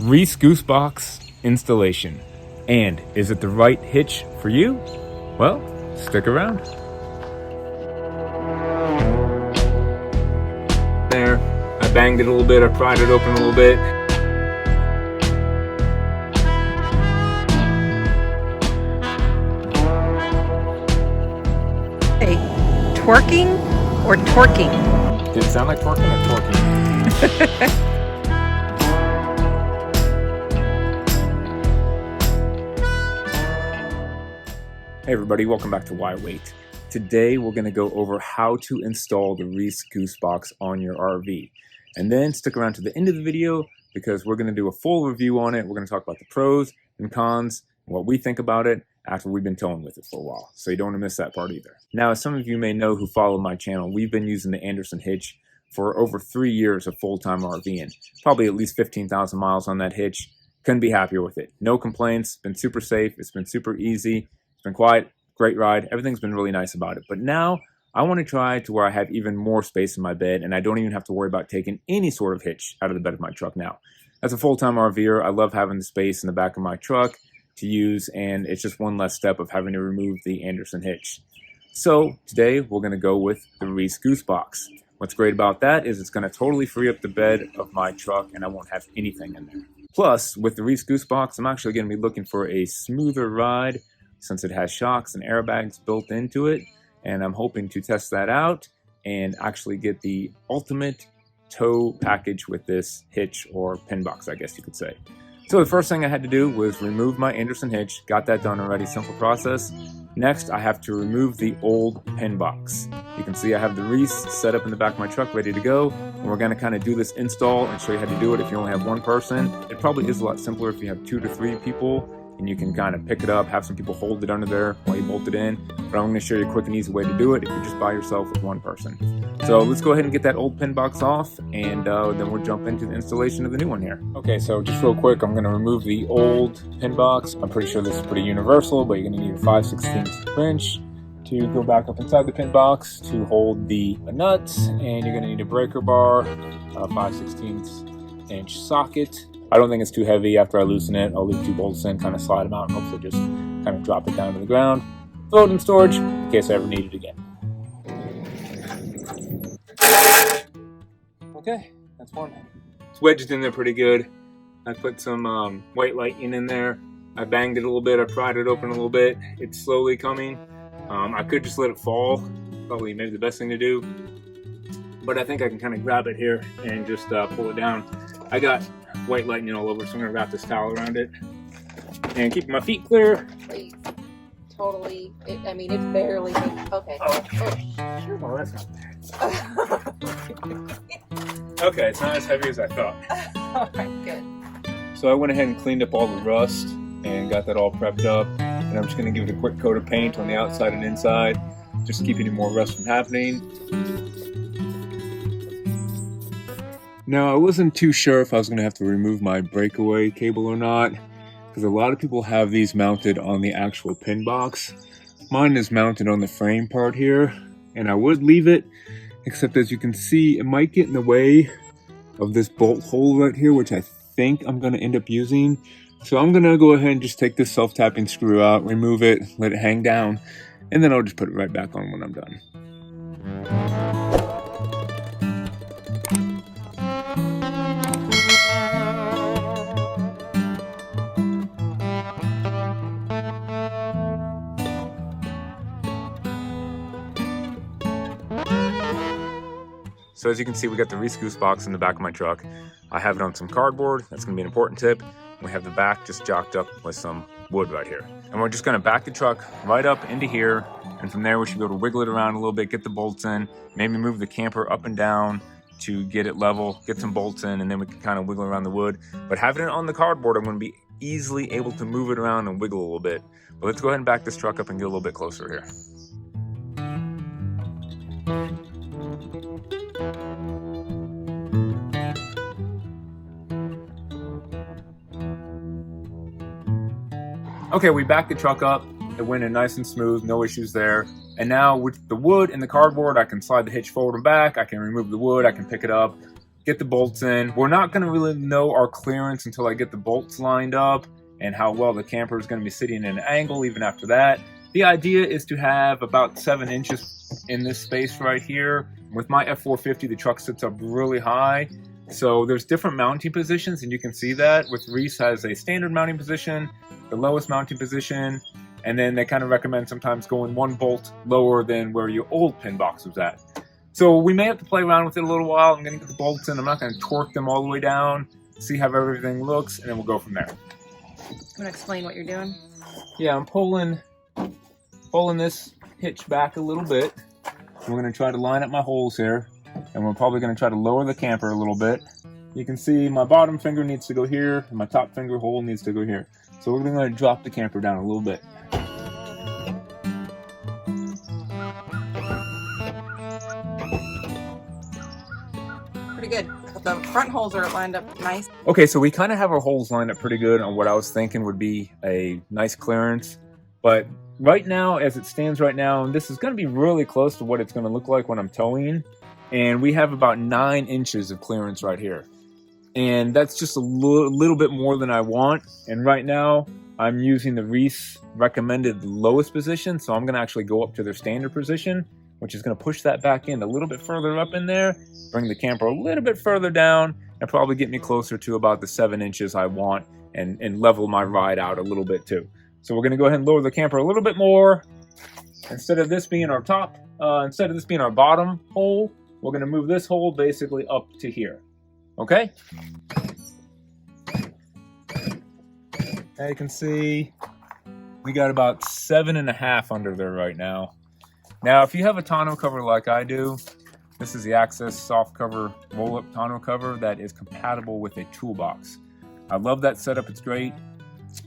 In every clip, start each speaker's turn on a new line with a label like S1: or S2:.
S1: Reese Goose Box installation. And is it the right hitch for you? Well, stick around. There, I banged it a little bit, I pried it open a little bit.
S2: Hey, twerking or torquing?
S1: Did it sound like twerking or torquing? Hey everybody, welcome back to Why Wait. Today we're going to go over how to install the Reese Goose Box on your RV. And then stick around to the end of the video because we're going to do a full review on it. We're going to talk about the pros and cons, and what we think about it after we've been towing with it for a while. So you don't want to miss that part either. Now, as some of you may know who follow my channel, we've been using the Andersen Hitch for over 3 years of full-time RVing. Probably at least 15,000 miles on that hitch. Couldn't be happier with it. No complaints, been super safe, it's been super easy. It's been quiet, great ride. Everything's been really nice about it. But now I want to try to where I have even more space in my bed and I don't even have to worry about taking any sort of hitch out of the bed of my truck now. As a full-time RVer, I love having the space in the back of my truck to use, and it's just one less step of having to remove the Andersen Hitch. So today we're going to go with the Reese Goose Box. What's great about that is it's going to totally free up the bed of my truck and I won't have anything in there. Plus, with the Reese Goose Box, I'm actually going to be looking for a smoother ride since it has shocks and airbags built into it, and I'm hoping to test that out and actually get the ultimate tow package with this hitch or pin box, I guess you could say. So the first thing I had to do was remove my Andersen Hitch. Got that done already, simple process. Next, I have to remove the old pin box. You can see I have the Reese set up in the back of my truck ready to go, and we're going to kind of do this install and show you how to do it if you only have one person. It probably is a lot simpler if you have 2 to 3 people, and you can kind of pick it up, have some people hold it under there while you bolt it in. But I'm going to show you a quick and easy way to do it if you're just by yourself with one person. So let's go ahead and get that old pin box off, and then we'll jump into the installation of the new one here. Okay, so just real quick, I'm going to remove the old pin box. I'm pretty sure this is pretty universal, but you're going to need a 5/16 wrench to go back up inside the pin box to hold the nuts, and you're going to need a breaker bar, a 5/16 inch socket. I don't think it's too heavy. After I loosen it, I'll leave 2 bolts in, kind of slide them out, and hopefully just kind of drop it down to the ground. Throw it in storage in case I ever need it again. Okay, that's one. It's wedged in there pretty good. I put some white lightning in there. I banged it a little bit. I pried it open a little bit. It's slowly coming. I could just let it fall. Probably maybe the best thing to do. But I think I can kind of grab it here and just pull it down. I got white lightning all over, so I'm going to wrap this towel around it and keep my feet clear.
S2: Please. Totally. I mean, it's barely. Okay.
S1: Oh, sure. Well, that's not bad. Okay, it's not as heavy as I thought.
S2: Alright, good.
S1: So I went ahead and cleaned up all the rust and got that all prepped up. And I'm just going to give it a quick coat of paint on the outside and inside, just to keep any more rust from happening. Now, I wasn't too sure if I was going to have to remove my breakaway cable or not, because a lot of people have these mounted on the actual pin box. Mine is mounted on the frame part here, and I would leave it, except as you can see, it might get in the way of this bolt hole right here, which I think I'm going to end up using. So I'm going to go ahead and just take this self-tapping screw out, remove it, let it hang down, and then I'll just put it right back on when I'm done. So as you can see, we got the Reese Goose Box in the back of my truck. I have it on some cardboard. That's going to be an important tip. We have the back just jocked up with some wood right here. And we're just going to back the truck right up into here. And from there, we should be able to wiggle it around a little bit, get the bolts in, maybe move the camper up and down to get it level, get some bolts in, and then we can kind of wiggle around the wood. But having it on the cardboard, I'm going to be easily able to move it around and wiggle a little bit. But let's go ahead and back this truck up and get a little bit closer here. Okay, we backed the truck up. It went in nice and smooth, no issues there. And now with the wood and the cardboard, I can slide the hitch forward and back. I can remove the wood, I can pick it up, get the bolts in. We're not gonna really know our clearance until I get the bolts lined up and how well the camper is gonna be sitting in an angle even after that. The idea is to have about 7 inches in this space right here. With my F450, the truck sits up really high. So there's different mounting positions, and you can see that. With Reese has a standard mounting position, the lowest mounting position, and then they kind of recommend sometimes going 1 bolt lower than where your old pin box was at. So we may have to play around with it a little while. I'm gonna get the bolts in. I'm not gonna torque them all the way down, see how everything looks, and then we'll go from there.
S2: You wanna explain what you're doing?
S1: Yeah, I'm pulling this hitch back a little bit. We're gonna try to line up my holes here. And we're probably going to try to lower the camper a little bit. You can see my bottom finger needs to go here, and my top finger hole needs to go here. So we're going to drop the camper down a little bit.
S2: Pretty good. The front holes are lined up nice.
S1: Okay, so we kind of have our holes lined up pretty good on what I was thinking would be a nice clearance. But right now, as it stands right now, this is going to be really close to what it's going to look like when I'm towing. And we have about 9 inches of clearance right here. And that's just a little bit more than I want. And right now, I'm using the Reese recommended lowest position. So I'm going to actually go up to their standard position, which is going to push that back in a little bit further up in there, bring the camper a little bit further down, and probably get me closer to about the 7 inches I want, and level my ride out a little bit too. So we're going to go ahead and lower the camper a little bit more. Instead of this being our bottom hole, we're going to move this hole basically up to here. Okay? Now you can see we got about 7.5 under there right now. Now, if you have a tonneau cover like I do, this is the Access soft cover roll-up tonneau cover that is compatible with a toolbox. I love that setup. It's great.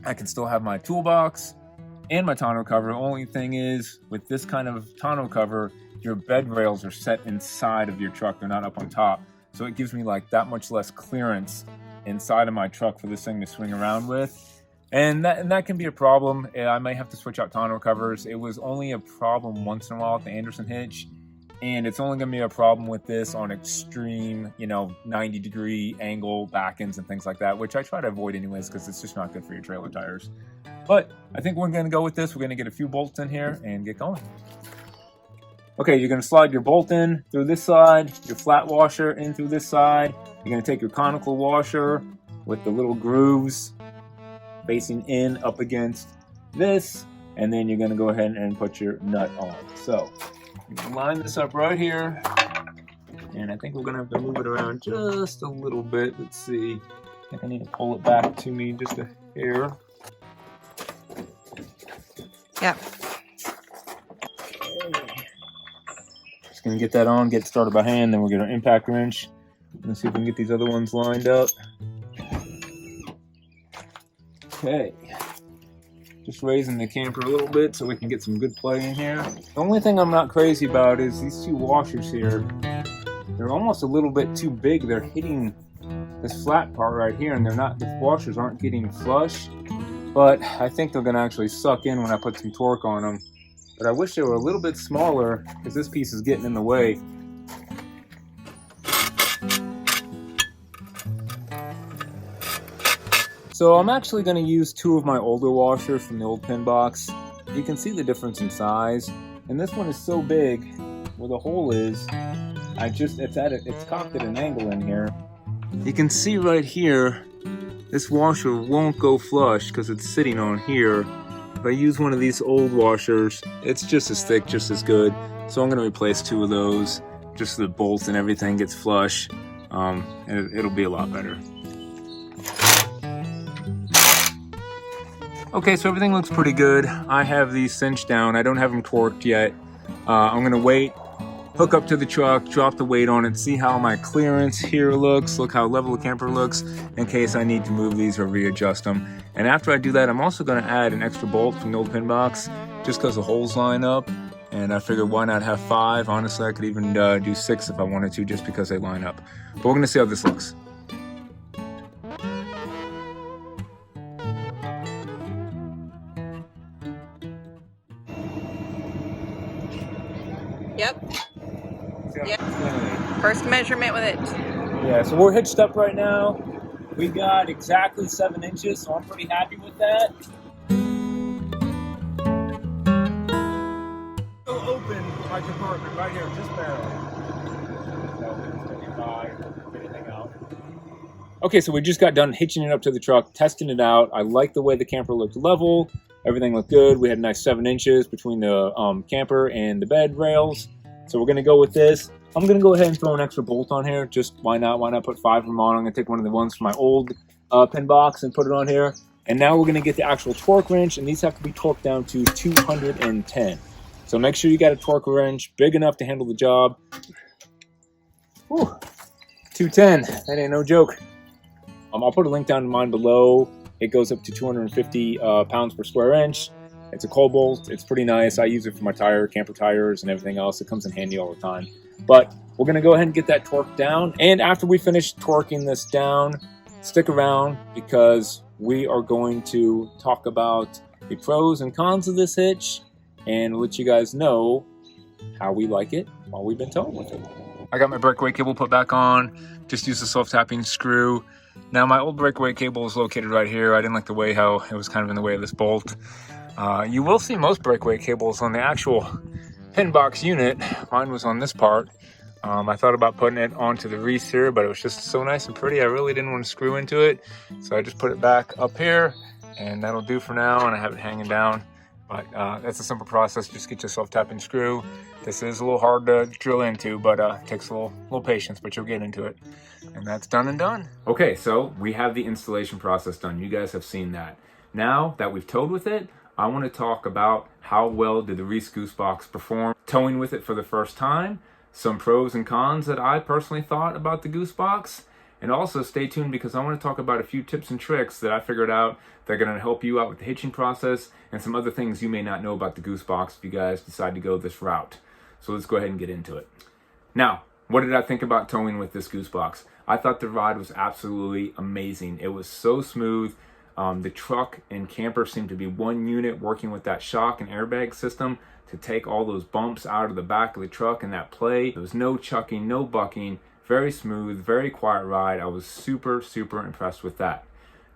S1: I can still have my toolbox and my tonneau cover. The only thing is, with this kind of tonneau cover, your bed rails are set inside of your truck. They're not up on top. So it gives me like that much less clearance inside of my truck for this thing to swing around with. And that can be a problem. I may have to switch out tonneau covers. It was only a problem once in a while with the Andersen Hitch. And it's only going to be a problem with this on extreme, 90-degree angle back ends and things like that, which I try to avoid anyways because it's just not good for your trailer tires. But I think we're going to go with this. We're going to get a few bolts in here and get going. Okay, you're going to slide your bolt in through this side, your flat washer in through this side. You're going to take your conical washer with the little grooves facing in up against this, and then you're going to go ahead and put your nut on. So you can line this up right here, and I think we're going to have to move it around just a little bit. Let's see. I think I need to pull it back to me just a hair.
S2: Yep.
S1: Just going to get that on, get started by hand, then we'll get our impact wrench. Let's see if we can get these other ones lined up. Okay. Just raising the camper a little bit so we can get some good play in here. The only thing I'm not crazy about is these two washers here. They're almost a little bit too big. They're hitting this flat part right here, and the washers aren't getting flush. But I think they're going to actually suck in when I put some torque on them. But I wish they were a little bit smaller because this piece is getting in the way. So I'm actually going to use 2 of my older washers from the old pin box. You can see the difference in size. And this one is so big, where the hole is, it's cocked at an angle in here. You can see right here, this washer won't go flush because it's sitting on here. If I use one of these old washers, it's just as thick, just as good. So I'm going to replace 2 of those, just so the bolts and everything gets flush. And it'll be a lot better. Okay, so everything looks pretty good. I have these cinched down. I don't have them torqued yet. I'm gonna wait, hook up to the truck, drop the weight on it, see how my clearance here looks, look how level the camper looks, in case I need to move these or readjust them. And after I do that, I'm also gonna add an extra bolt from the old pin box, just because the holes line up. And I figured why not have 5? Honestly, I could even do 6 if I wanted to, just because they line up. But we're gonna see how this looks.
S2: Yep. Yep. First measurement with it.
S1: Yeah, so we're hitched up right now. We got exactly 7 inches, so I'm pretty happy with that. So open my compartment right here, just barely. Okay, so we just got done hitching it up to the truck, testing it out. I like the way the camper looked level. Everything looked good. We had a nice 7 inches between the camper and the bed rails. So we're gonna go with this. I'm gonna go ahead and throw an extra bolt on here. Just why not? Why not put 5 of them on? I'm gonna take one of the ones from my old pin box and put it on here. And now we're gonna get the actual torque wrench, and these have to be torqued down to 210. So make sure you got a torque wrench big enough to handle the job. Whew. 210, that ain't no joke. I'll put a link down to mine below. It goes up to 250 pounds per square inch. It's a Cobalt. It's pretty nice. I use it for my camper tires and everything else. It comes in handy all the time. But we're going to go ahead and get that torque down. And after we finish torquing this down, stick around because we are going to talk about the pros and cons of this hitch and let you guys know how we like it while we've been towing with it. I got my breakaway cable put back on. Just use the self-tapping screw. Now my old breakaway cable is located right here. I didn't like the way how it was kind of in the way of this bolt. You will see most breakaway cables on the actual pin box unit. Mine was on this part. I thought about putting it onto the Reese here, but it was just so nice and pretty. I really didn't want to screw into it. So I just put it back up here and that'll do for now. And I have it hanging down. But that's a simple process. Just get your self-tapping screw. This is a little hard to drill into, but it takes a little patience, but you'll get into it. And that's done and done. Okay, so we have the installation process done. You guys have seen that. Now that we've towed with it, I want to talk about how well did the Reese Goose Box perform towing with it for the first time, some pros and cons that I personally thought about the Goose Box, and also stay tuned because I want to talk about a few tips and tricks that I figured out that are going to help you out with the hitching process and some other things you may not know about the Goose Box if you guys decide to go this route. So let's go ahead and get into it. Now, what did I think about towing with this Goose Box? I thought the ride was absolutely amazing. It was so smooth. The truck and camper seemed to be one unit working with that shock and airbag system to take all those bumps out of the back of the truck and that play. There was no chucking, no bucking, very smooth, very quiet ride. I was super, super impressed with that.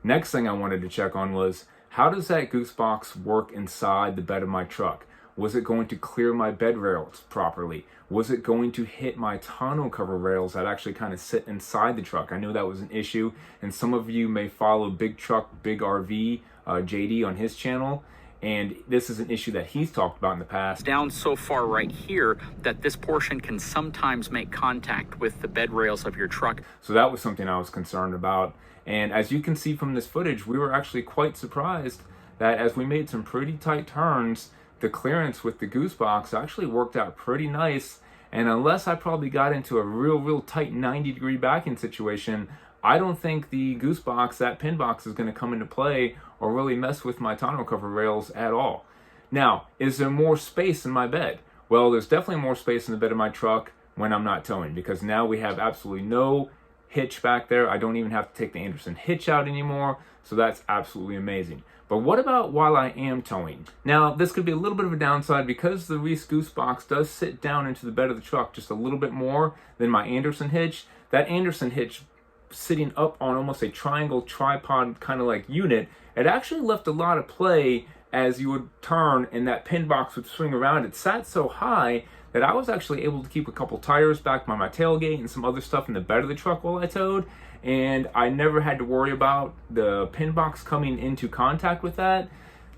S1: Next thing I wanted to check on was, how does that Goose Box work inside the bed of my truck? Was it going to clear my bed rails properly? Was it going to hit my tonneau cover rails that actually kind of sit inside the truck? I know that was an issue, and some of you may follow Big Truck, Big RV, JD on his channel, and this is an issue that he's talked about in the past.
S3: Down so far right here that this portion can sometimes make contact with the bed rails of your truck.
S1: So that was something I was concerned about, and as you can see from this footage, we were actually quite surprised that as we made some pretty tight turns, the clearance with the Goose Box actually worked out pretty nice. And unless I probably got into a real tight 90-degree backing situation, I don't think the Goose Box, that pin box, is going to come into play or really mess with my tonneau cover rails at all. Now, is there more space in my bed? Well, there's definitely more space in the bed of my truck when I'm not towing, because now we have absolutely no hitch back there. I don't even have to take the Andersen Hitch out anymore, so that's absolutely amazing. But what about while I am towing? Now, this could be a little bit of a downside because the Reese Goose Box does sit down into the bed of the truck just a little bit more than my Andersen Hitch. That Andersen Hitch sitting up on almost a triangle tripod kind of like unit, it actually left a lot of play as you would turn and that pin box would swing around. It sat so high that I was actually able to keep a couple tires back by my tailgate and some other stuff in the bed of the truck while I towed. And I never had to worry about the pin box coming into contact with that.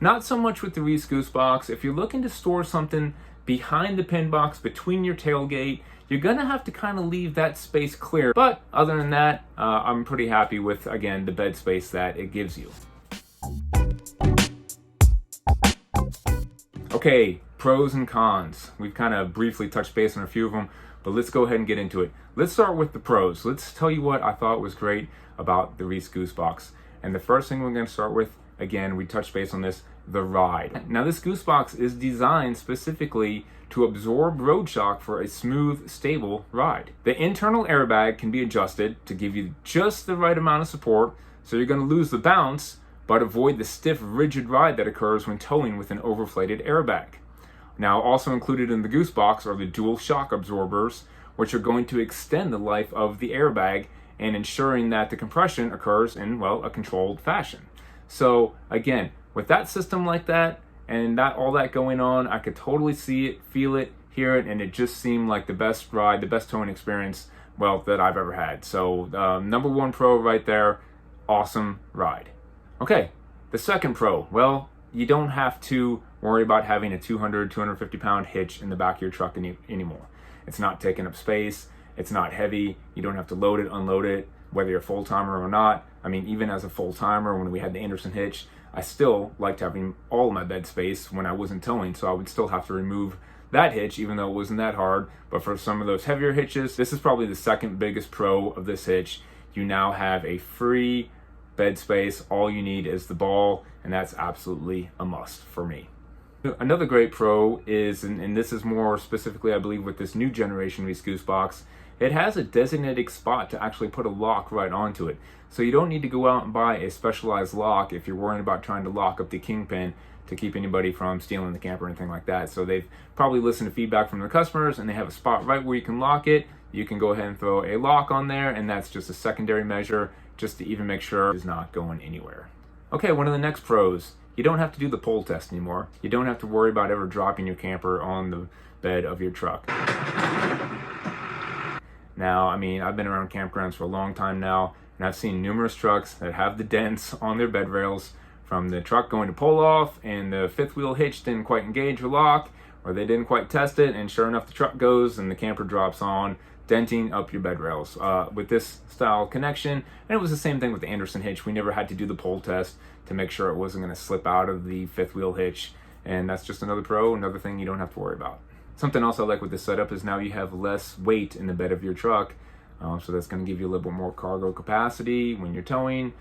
S1: Not so much with the Reese Goose Box. If you're looking to store something behind the pin box between your tailgate, you're gonna have to kind of leave that space clear. But other than that, I'm pretty happy with, again, the bed space that it gives you. Okay, pros and cons. We've kind of briefly touched base on a few of them, but let's go ahead and get into it. Let's start with the pros. Let's tell you what I thought was great about the Reese Goose Box. And the first thing we're going to start with, again, we touched base on this, the ride. Now, this Goose Box is designed specifically to absorb road shock for a smooth, stable ride. The internal airbag can be adjusted to give you just the right amount of support, so you're going to lose the bounce, but avoid the stiff, rigid ride that occurs when towing with an overflated airbag. Now, also included in the Goose Box are the dual shock absorbers, which are going to extend the life of the airbag and ensuring that the compression occurs in, well, a controlled fashion. So again, with that system like that and all that going on, I could totally see it, feel it, hear it, and it just seemed like the best ride, the best towing experience, well, that I've ever had. So number one pro right there, awesome ride. Okay, the second pro, well, you don't have to worry about having a 200, 250 pound hitch in the back of your truck anymore. It's not taking up space. It's not heavy. You don't have to load it, unload it, whether you're a full-timer or not. I mean, even as a full-timer, when we had the Andersen Hitch, I still liked having all of my bed space when I wasn't towing, so I would still have to remove that hitch, even though it wasn't that hard. But for some of those heavier hitches, this is probably the second biggest pro of this hitch. You now have a free bed space. All you need is the ball, and that's absolutely a must for me. Another great pro is, and this is more specifically, I believe, with this new generation Reese Goose Box, it has a designated spot to actually put a lock right onto it. So you don't need to go out and buy a specialized lock if you're worrying about trying to lock up the kingpin to keep anybody from stealing the camper or anything like that. So they've probably listened to feedback from their customers, and they have a spot right where you can lock it. You can go ahead and throw a lock on there, and that's just a secondary measure just to even make sure it's not going anywhere. Okay, one of the next pros, you don't have to do the pull test anymore. You don't have to worry about ever dropping your camper on the bed of your truck. Now, I mean, I've been around campgrounds for a long time now, and I've seen numerous trucks that have the dents on their bed rails from the truck going to pull off, and the fifth wheel hitch didn't quite engage or lock, or they didn't quite test it, and sure enough, the truck goes and the camper drops on, denting up your bed rails. With this style connection, and it was the same thing with the Andersen Hitch, we never had to do the pull test to make sure it wasn't going to slip out of the fifth wheel hitch, and that's just another pro, another thing you don't have to worry about. Something else I like with this setup is now you have less weight in the bed of your truck, so that's going to give you a little bit more cargo capacity when you're towing.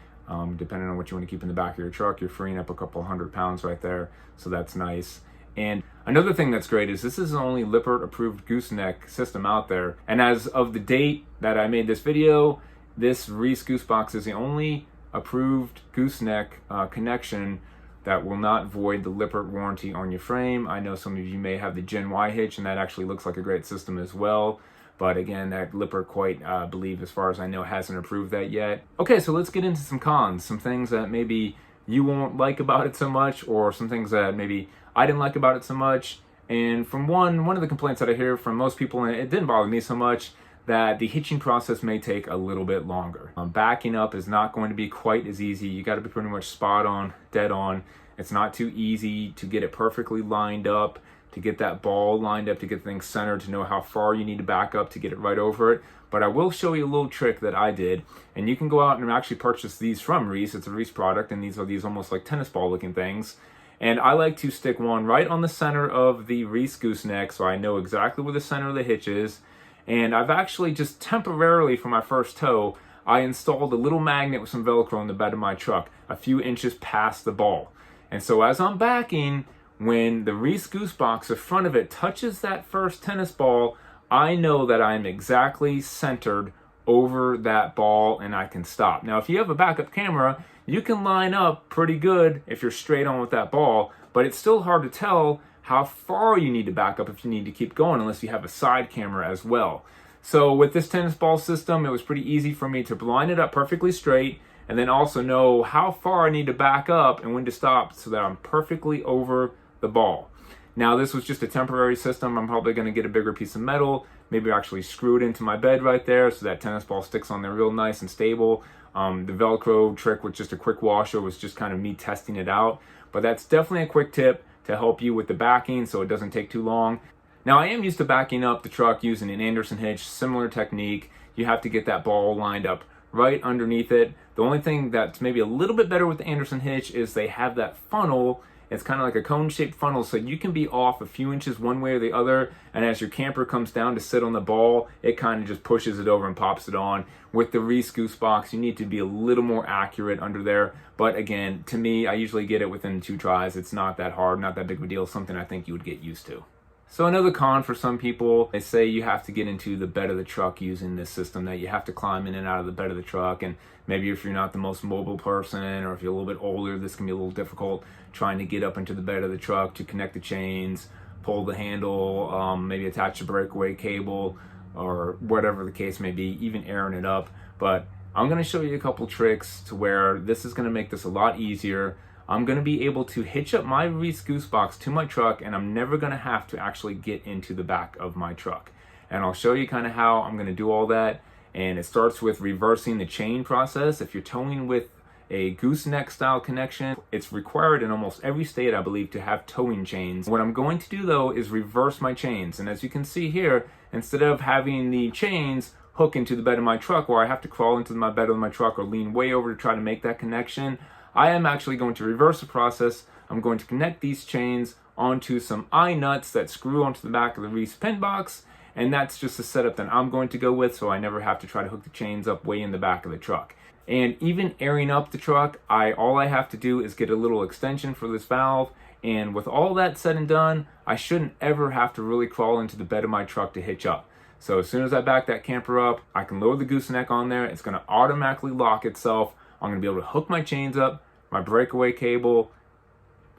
S1: Depending on what you want to keep in the back of your truck, you're freeing up a couple 100 pounds right there, so that's nice. And another thing that's great is this is the only Lippert approved gooseneck system out there, and as of the date that I made this video, this Reese Goose Box is the only approved gooseneck connection that will not void the Lippert warranty on your frame. I know some of you may have the Gen Y hitch, and that actually looks like a great system as well. But again, that Lippert quite, I believe, as far as I know, hasn't approved that yet. Okay, so let's get into some cons, some things that maybe you won't like about it so much, or some things that maybe I didn't like about it so much. And from one of the complaints that I hear from most people, and it didn't bother me so much, that the hitching process may take a little bit longer. Backing up is not going to be quite as easy. You got to be pretty much spot on, dead on. It's not too easy to get it perfectly lined up, to get that ball lined up, to get things centered, to know how far you need to back up to get it right over it. But I will show you a little trick that I did, and you can go out and actually purchase these from Reese. It's a Reese product, and these are almost like tennis ball looking things. And I like to stick one right on the center of the Reese gooseneck, so I know exactly where the center of the hitch is. And I've actually just temporarily, for my first tow, I installed a little magnet with some Velcro in the bed of my truck, a few inches past the ball. And so as I'm backing, when the Reese Goose Box in front of it touches that first tennis ball, I know that I'm exactly centered over that ball and I can stop. Now, if you have a backup camera, you can line up pretty good if you're straight on with that ball, but it's still hard to tell how far you need to back up if you need to keep going, unless you have a side camera as well. So with this tennis ball system, it was pretty easy for me to line it up perfectly straight, and then also know how far I need to back up and when to stop so that I'm perfectly over the ball. Now, this was just a temporary system. I'm probably going to get a bigger piece of metal, maybe actually screw it into my bed right there so that tennis ball sticks on there real nice and stable. The Velcro trick with just a quick washer was just kind of me testing it out, but that's definitely a quick tip to help you with the backing so it doesn't take too long. Now, I am used to backing up the truck using an Andersen Hitch, similar technique. You have to get that ball lined up right underneath it. The only thing that's maybe a little bit better with the Andersen Hitch is they have that funnel. It's kind of like a cone-shaped funnel, so you can be off a few inches one way or the other, and as your camper comes down to sit on the ball, it kind of just pushes it over and pops it on. With the Reese Goose Box, you need to be a little more accurate under there, but again, to me, I usually get it within 2 tries. It's not that hard, not that big of a deal, something I think you would get used to. So another con for some people, they say you have to get into the bed of the truck using this system, that you have to climb in and out of the bed of the truck, and maybe if you're not the most mobile person, or if you're a little bit older, this can be a little difficult trying to get up into the bed of the truck to connect the chains, pull the handle, maybe attach a breakaway cable, or whatever the case may be, even airing it up. But I'm going to show you a couple tricks to where this is going to make this a lot easier. I'm going to be able to hitch up my Reese Goose Box to my truck, and I'm never going to have to actually get into the back of my truck. And I'll show you kind of how I'm going to do all that. And it starts with reversing the chain process. If you're towing with a gooseneck style connection, it's required in almost every state, I believe, to have towing chains. What I'm going to do though is reverse my chains. And as you can see here, instead of having the chains hook into the bed of my truck, where I have to crawl into my bed of my truck or lean way over to try to make that connection, I am actually going to reverse the process. I'm going to connect these chains onto some eye nuts that screw onto the back of the Reese pin box. And that's just the setup that I'm going to go with, so I never have to try to hook the chains up way in the back of the truck. And even airing up the truck, all I have to do is get a little extension for this valve. And with all that said and done, I shouldn't ever have to really crawl into the bed of my truck to hitch up. So as soon as I back that camper up, I can lower the gooseneck on there. It's going to automatically lock itself. I'm going to be able to hook my chains up, my breakaway cable,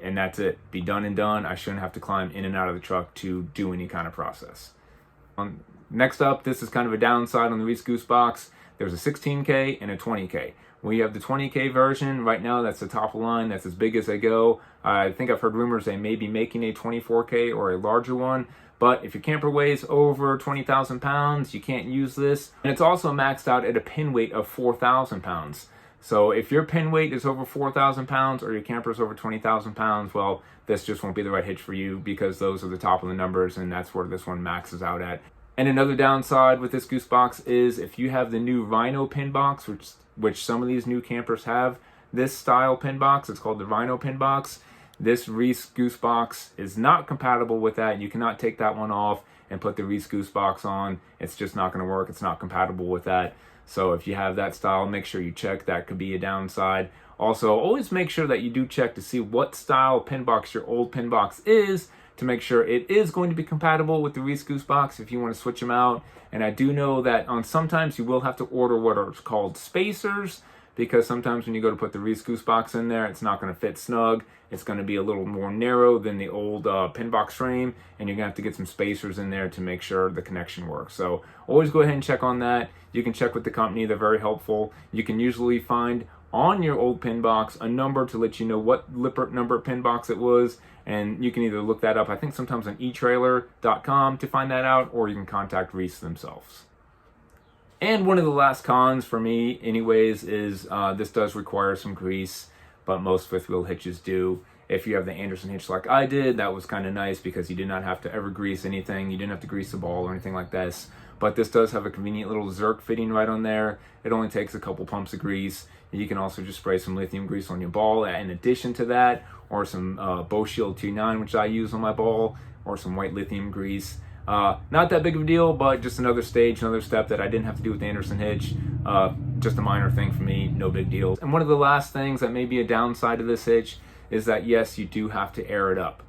S1: and that's it. Be done and done. I shouldn't have to climb in and out of the truck to do any kind of process. Next up, this is kind of a downside on the Reese Goose Box. There's a 16K and a 20K. We have the 20K version right now. That's the top of the line. That's as big as they go. I think I've heard rumors they may be making a 24K or a larger one. But if your camper weighs over 20,000 pounds, you can't use this. And it's also maxed out at a pin weight of 4,000 pounds. So if your pin weight is over 4,000 pounds or your camper is over 20,000 pounds, well, this just won't be the right hitch for you, because those are the top of the numbers, and that's where this one maxes out at. And another downside with this Goose Box is if you have the new Rhino pin box, which some of these new campers have this style pin box. It's called the Rhino pin box. This Reese Goose Box is not compatible with that. You cannot take that one off and put the Reese Goose Box on. It's just not going to work. It's not compatible with that. So if you have that style, make sure you check. That could be a downside. Also, always make sure that you do check to see what style pin box your old pin box is, to make sure it is going to be compatible with the Reese Goose Box if you want to switch them out. And I do know that sometimes you will have to order what are called spacers, because sometimes when you go to put the Reese Goose Box in there, it's not going to fit snug. It's going to be a little more narrow than the old pin box frame, and you're going to have to get some spacers in there to make sure the connection works. So always go ahead and check on that. You can check with the company. They're very helpful. You can usually find on your old pin box a number to let you know what number pin box it was, and you can either look that up, I think sometimes on eTrailer.com to find that out, or you can contact Reese themselves. And one of the last cons for me anyways is this does require some grease, but most fifth wheel hitches do. If you have the Andersen Hitch like I did, that was kind of nice because you did not have to ever grease anything. You didn't have to grease the ball or anything like this. But this does have a convenient little Zerk fitting right on there. It only takes a couple pumps of grease. You can also just spray some lithium grease on your ball in addition to that, or some Bow Shield 2.9, which I use on my ball, or some white lithium grease. Not that big of a deal, but just another stage, another step that I didn't have to do with the Andersen Hitch. Just a minor thing for me, no big deal. And one of the last things that may be a downside of this hitch is that yes, you do have to air it up.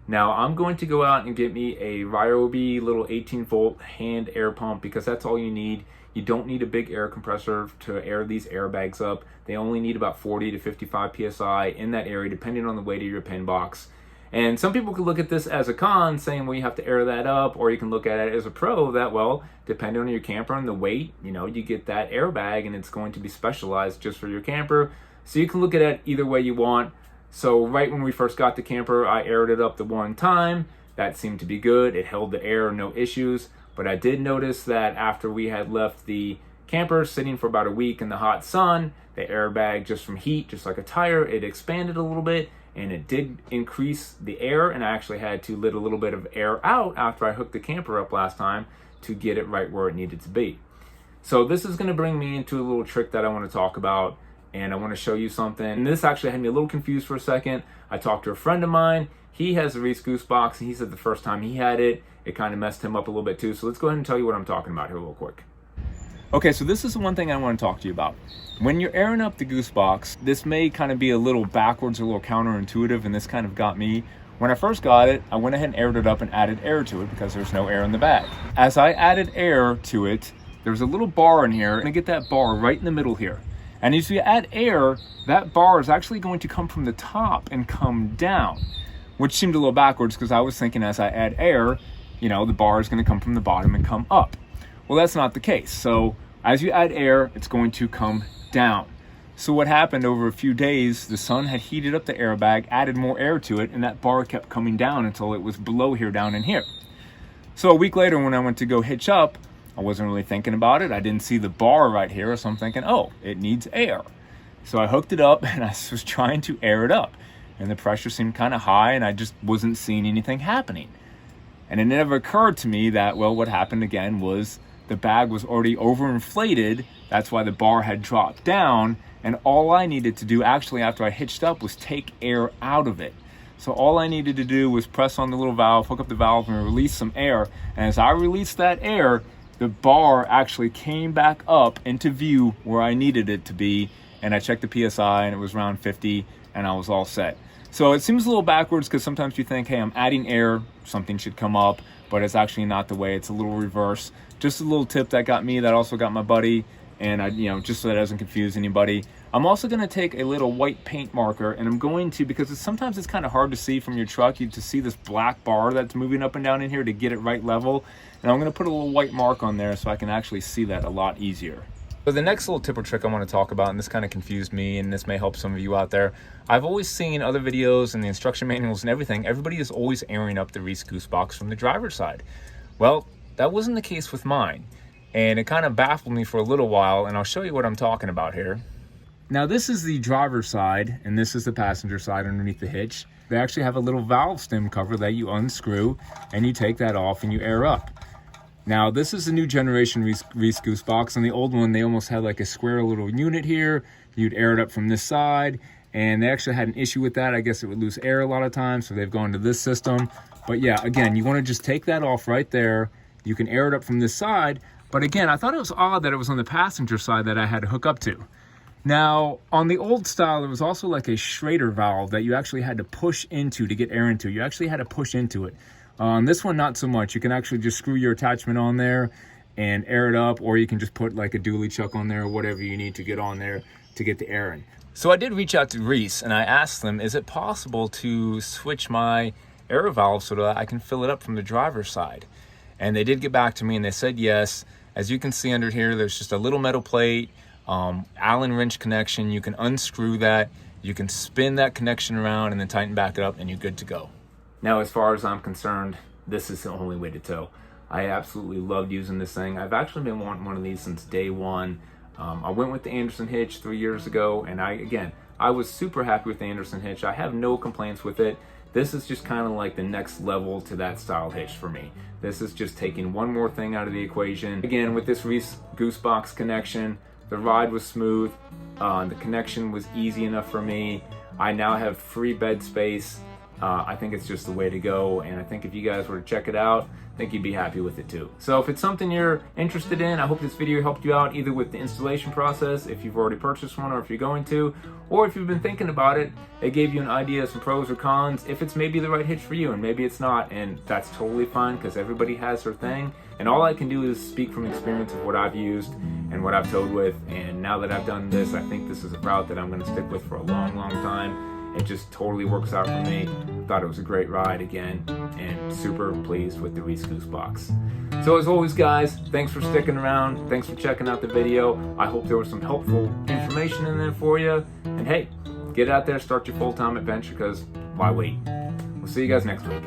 S1: Now I'm going to go out and get me a Ryobi little 18-volt hand air pump, because that's all you need. You don't need a big air compressor to air these airbags up. They only need about 40 to 55 psi in that area, depending on the weight of your pin box. And some people could look at this as a con, saying, well, you have to air that up, or you can look at it as a pro that, well, depending on your camper and the weight, you get that airbag and it's going to be specialized just for your camper. So you can look at it either way you want. So right when we first got the camper, I aired it up the one time. That seemed to be good. It held the air, no issues. But I did notice that after we had left the camper sitting for about a week in the hot sun, the airbag, just from heat, just like a tire, it expanded a little bit, and it did increase the air, and I actually had to let a little bit of air out after I hooked the camper up last time to get it right where it needed to be. So this is going to bring me into a little trick that I want to talk about, and I want to show you something. And this actually had me a little confused for a second. I talked to a friend of mine. He has a Reese Goose Box, and he said the first time he had it, it kind of messed him up a little bit too. So let's go ahead and tell you what I'm talking about here real quick. Okay, so this is the one thing I want to talk to you about. When you're airing up the Goose Box, this may kind of be a little backwards, a little counterintuitive, and this kind of got me. When I first got it, I went ahead and aired it up and added air to it because there's no air in the bag. As I added air to it, there's a little bar in here, and I get that bar right in the middle here. And as you add air, that bar is actually going to come from the top and come down, which seemed a little backwards because I was thinking as I add air, the bar is going to come from the bottom and come up. Well, that's not the case. So As you add air, it's going to come down. So what happened over a few days, the sun had heated up the airbag, added more air to it, and that bar kept coming down until it was below here, down in here. So a week later when I went to go hitch up, I wasn't really thinking about it. I didn't see the bar right here, so I'm thinking, oh, it needs air. So I hooked it up and I was trying to air it up. And the pressure seemed kind of high and I just wasn't seeing anything happening. And it never occurred to me that, well, what happened again was the bag was already overinflated. That's why the bar had dropped down. And all I needed to do actually after I hitched up was take air out of it. So all I needed to do was press on the little valve, hook up the valve and release some air. And as I released that air, the bar actually came back up into view where I needed it to be. And I checked the PSI and it was around 50 and I was all set. So it seems a little backwards because sometimes you think, hey, I'm adding air, something should come up, but it's actually not the way. It's a little reverse. Just a little tip that got me, that also got my buddy, and I, just so that doesn't confuse anybody. I'm also going to take a little white paint marker, and I'm going to, because sometimes it's kind of hard to see from your truck, to see this black bar that's moving up and down in here to get it right level. And I'm going to put a little white mark on there so I can actually see that a lot easier. So the next little tip or trick I want to talk about, and this kind of confused me, and this may help some of you out there. I've always seen other videos and the instruction manuals and everything, everybody is always airing up the Reese Goose Box from the driver's side. Well, that wasn't the case with mine. And it kind of baffled me for a little while, and I'll show you what I'm talking about here. Now this is the driver's side, and this is the passenger side underneath the hitch. They actually have a little valve stem cover that you unscrew, and you take that off and you air up. Now this is the new generation Reese Goose Box. On the old one, they almost had like a square little unit here. You'd air it up from this side, and they actually had an issue with that. I guess it would lose air a lot of times, so they've gone to this system. But yeah, again, you want to just take that off right there. You can air it up from this side, but again, I thought it was odd that it was on the passenger side that I had to hook up to. Now, on the old style, there was also like a Schrader valve that you actually had to push into to get air into. You actually had to push into it. On this one, not so much. You can actually just screw your attachment on there and air it up, or you can just put like a dually chuck on there or whatever you need to get on there to get the air in. So I did reach out to Reese and I asked them, is it possible to switch my air valve so that I can fill it up from the driver's side? And they did get back to me and they said yes. As you can see under here, there's just a little metal plate, Allen wrench connection. You can unscrew that. You can spin that connection around and then tighten back it up and you're good to go. Now, as far as I'm concerned, this is the only way to tow. I absolutely loved using this thing. I've actually been wanting one of these since day one. I went with the Andersen Hitch 3 years ago, and I was super happy with the Andersen Hitch. I have no complaints with it. This is just kind of like the next level to that style hitch for me. This is just taking one more thing out of the equation. Again, with this Reese Goose Box connection, the ride was smooth. The connection was easy enough for me. I now have free bed space. I think it's just the way to go, and I think if you guys were to check it out, I think you'd be happy with it too. So if it's something you're interested in, I hope this video helped you out either with the installation process, if you've already purchased one or if you're going to, or if you've been thinking about it, it gave you an idea of some pros or cons, if it's maybe the right hitch for you, and maybe it's not, and that's totally fine because everybody has their thing. And all I can do is speak from experience of what I've used and what I've towed with, and now that I've done this, I think this is a route that I'm going to stick with for a long, long time. It just totally works out for me. Thought it was a great ride again, and super pleased with the Reese Goose Box. So as always, guys, thanks for sticking around. Thanks for checking out the video. I hope there was some helpful information in there for you. And hey, get out there, start your full-time adventure, because why wait? We'll see you guys next week.